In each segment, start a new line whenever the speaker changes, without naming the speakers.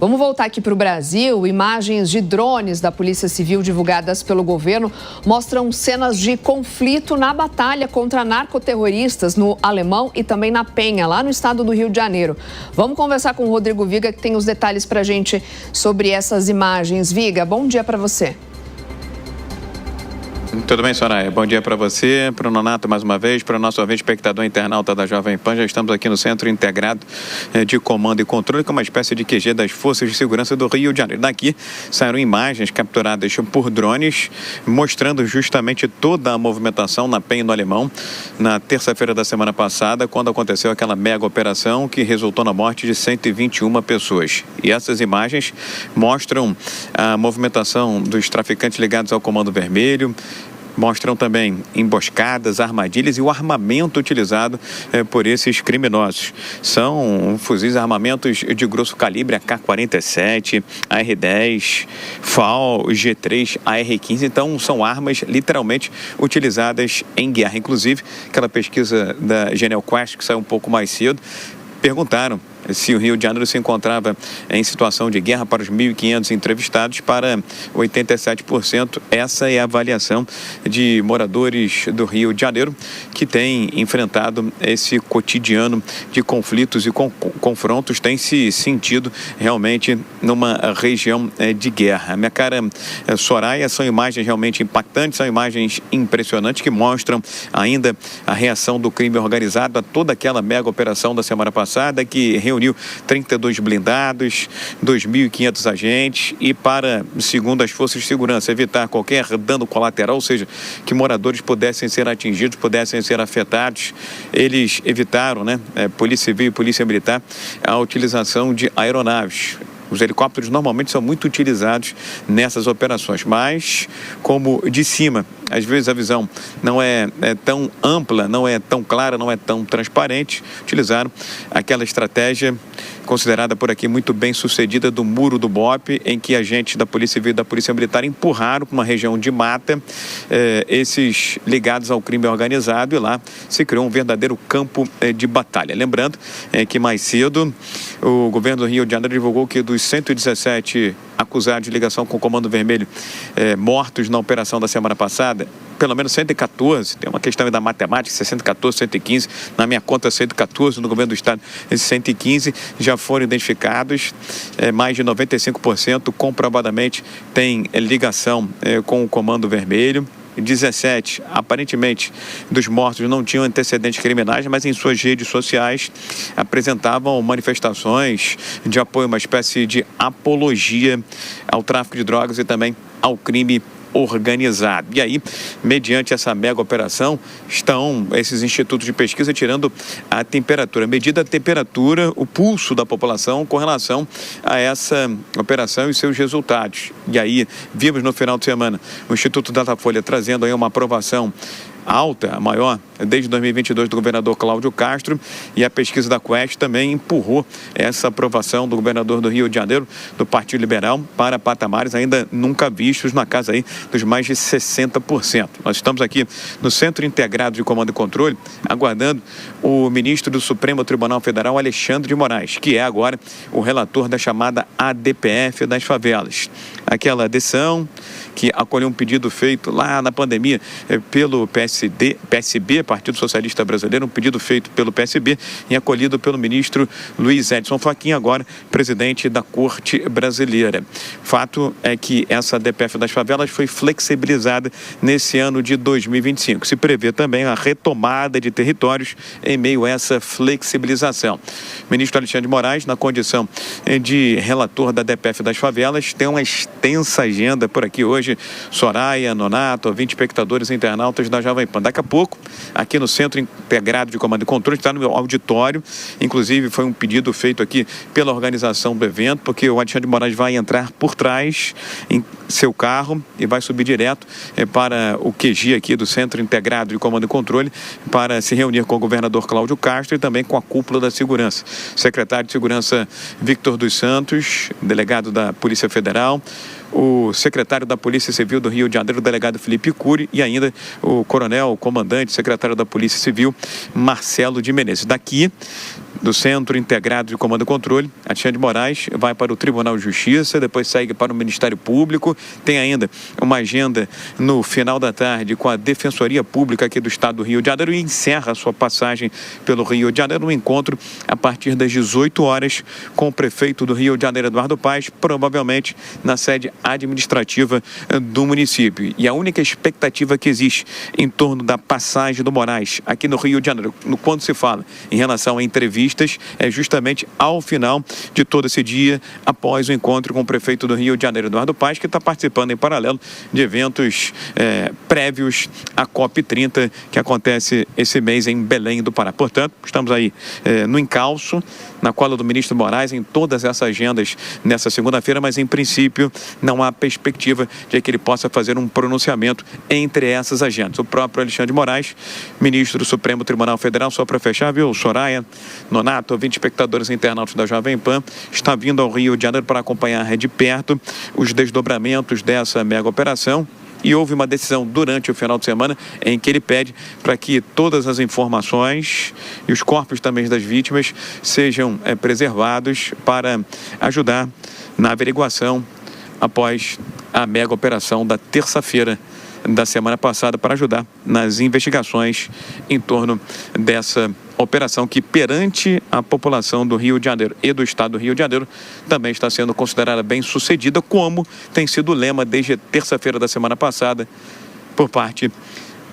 Vamos voltar aqui para o Brasil. Imagens de drones da Polícia Civil divulgadas pelo governo mostram cenas de conflito na batalha contra narcoterroristas no Alemão e também na Penha, lá no estado do Rio de Janeiro. Vamos conversar com o Rodrigo Viga, que tem os detalhes para a gente sobre essas imagens. Viga, bom dia para você.
Tudo bem, Soraya? Bom dia para você, para o Nonato mais uma vez, para o nosso ouvinte espectador internauta da Jovem Pan. Já estamos aqui no Centro Integrado de Comando e Controle, que é uma espécie de QG das Forças de Segurança do Rio de Janeiro. Daqui saíram imagens capturadas por drones, mostrando justamente toda a movimentação na Penha e no Alemão, na terça-feira da semana passada, quando aconteceu aquela mega operação que resultou na morte de 121 pessoas. E essas imagens mostram a movimentação dos traficantes ligados ao Comando Vermelho, mostram também emboscadas, armadilhas e o armamento utilizado por esses criminosos. São fuzis armamentos de grosso calibre, AK-47, AR-10, FAL, G3, AR-15. Então, são armas literalmente utilizadas em guerra. Inclusive, aquela pesquisa da Genial Quest, que saiu um pouco mais cedo, perguntaram se o Rio de Janeiro se encontrava em situação de guerra para os 1.500 entrevistados. Para 87%, essa é a avaliação de moradores do Rio de Janeiro, que têm enfrentado esse cotidiano de conflitos e confrontos, têm se sentido realmente numa região de guerra. Minha cara Soraya, são imagens realmente impactantes, são imagens impressionantes que mostram ainda a reação do crime organizado a toda aquela mega operação da semana passada, que reuniu 32 blindados, 2.500 agentes e, para, segundo as forças de segurança, evitar qualquer dano colateral, ou seja, que moradores pudessem ser atingidos, pudessem ser afetados, eles evitaram, Polícia Civil e Polícia Militar, a utilização de aeronaves. Os helicópteros normalmente são muito utilizados nessas operações, mas como de cima, às vezes a visão não é tão ampla, não é tão clara, não é tão transparente, utilizaram aquela estratégia considerada por aqui muito bem sucedida do Muro do BOPE, em que agentes da Polícia Civil e da Polícia Militar empurraram para uma região de mata esses ligados ao crime organizado, e lá se criou um verdadeiro campo de batalha. Lembrando que mais cedo o governo do Rio de Janeiro divulgou que dos 117 acusados de ligação com o Comando Vermelho mortos na operação da semana passada, pelo menos 114, tem uma questão da matemática, 114, 115, na minha conta 114, no governo do estado 115, já foram identificados, mais de 95% comprovadamente tem ligação com o Comando Vermelho. 17, aparentemente, dos mortos não tinham antecedentes criminais, mas em suas redes sociais apresentavam manifestações de apoio, uma espécie de apologia ao tráfico de drogas e também ao crime organizado. E aí, mediante essa mega operação, estão esses institutos de pesquisa tirando a temperatura, medida a temperatura, o pulso da população com relação a essa operação e seus resultados. E aí, vimos no final de semana o Instituto Datafolha trazendo aí uma aprovação alta, a maior desde 2022 do governador Cláudio Castro, e a pesquisa da Quest também empurrou essa aprovação do governador do Rio de Janeiro, do Partido Liberal, para patamares ainda nunca vistos, na casa aí dos mais de 60%. Nós estamos aqui no Centro Integrado de Comando e Controle, aguardando o ministro do Supremo Tribunal Federal, Alexandre de Moraes, que é agora o relator da chamada ADPF das favelas. Aquela decisão que acolheu um pedido feito lá na pandemia pelo PSB, Partido Socialista Brasileiro, um pedido feito pelo PSB e acolhido pelo ministro Luiz Edson Fachin, agora presidente da Corte Brasileira. Fato é que essa DPF das favelas foi flexibilizada nesse ano de 2025. Se prevê também a retomada de territórios em meio a essa flexibilização. O ministro Alexandre de Moraes, na condição de relator da DPF das favelas, tem uma extensa agenda por aqui hoje. Soraya, Nonato, 20 espectadores e internautas da Jovem Pan. Daqui a pouco, aqui no Centro Integrado de Comando e Controle, está no meu auditório. Inclusive, foi um pedido feito aqui pela organização do evento, porque o Alexandre de Moraes vai entrar por trás em seu carro e vai subir direto para o QG aqui do Centro Integrado de Comando e Controle para se reunir com o governador Cláudio Castro e também com a cúpula da segurança. Secretário de Segurança Victor dos Santos, delegado da Polícia Federal, o secretário da Polícia Civil do Rio de Janeiro, o delegado Felipe Cury, e ainda o coronel, o comandante, secretário da Polícia Civil, Marcelo de Menezes. Daqui, do Centro Integrado de Comando e Controle, Alexandre de Moraes, vai para o Tribunal de Justiça, depois segue para o Ministério Público, tem ainda uma agenda no final da tarde com a Defensoria Pública aqui do Estado do Rio de Janeiro e encerra a sua passagem pelo Rio de Janeiro no encontro a partir das 18 horas com o prefeito do Rio de Janeiro, Eduardo Paes, provavelmente na sede administrativa do município. E a única expectativa que existe em torno da passagem do Moraes aqui no Rio de Janeiro, quando se fala em relação a entrevistas, é justamente ao final de todo esse dia, após o encontro com o prefeito do Rio de Janeiro, Eduardo Paes, que está participando em paralelo de eventos prévios à COP30, que acontece esse mês em Belém do Pará. Portanto, estamos aí no encalço, na cola do ministro Moraes, em todas essas agendas nessa segunda-feira, mas em princípio não há perspectiva de que ele possa fazer um pronunciamento entre essas agendas. O próprio Alexandre de Moraes, ministro do Supremo Tribunal Federal, só para fechar, viu, Soraya, Nonato, 20 espectadores internautas da Jovem Pan, está vindo ao Rio de Janeiro para acompanhar de perto os desdobramentos dessa mega operação. E houve uma decisão durante o final de semana em que ele pede para que todas as informações e os corpos também das vítimas sejam preservados para ajudar na averiguação após a mega operação da terça-feira da semana passada, para ajudar nas investigações em torno dessa operação que, perante a população do Rio de Janeiro e do estado do Rio de Janeiro, também está sendo considerada bem sucedida, como tem sido o lema desde terça-feira da semana passada por parte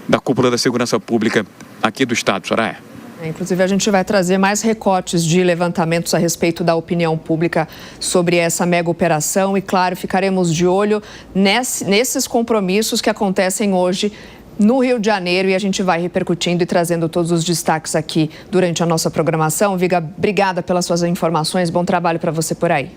da cúpula da segurança pública aqui do estado. Soraya.
Inclusive, a gente vai trazer mais recortes de levantamentos a respeito da opinião pública sobre essa mega operação e, claro, ficaremos de olho nesses compromissos que acontecem hoje no Rio de Janeiro e a gente vai repercutindo e trazendo todos os destaques aqui durante a nossa programação. Viga, obrigada pelas suas informações, bom trabalho para você por aí.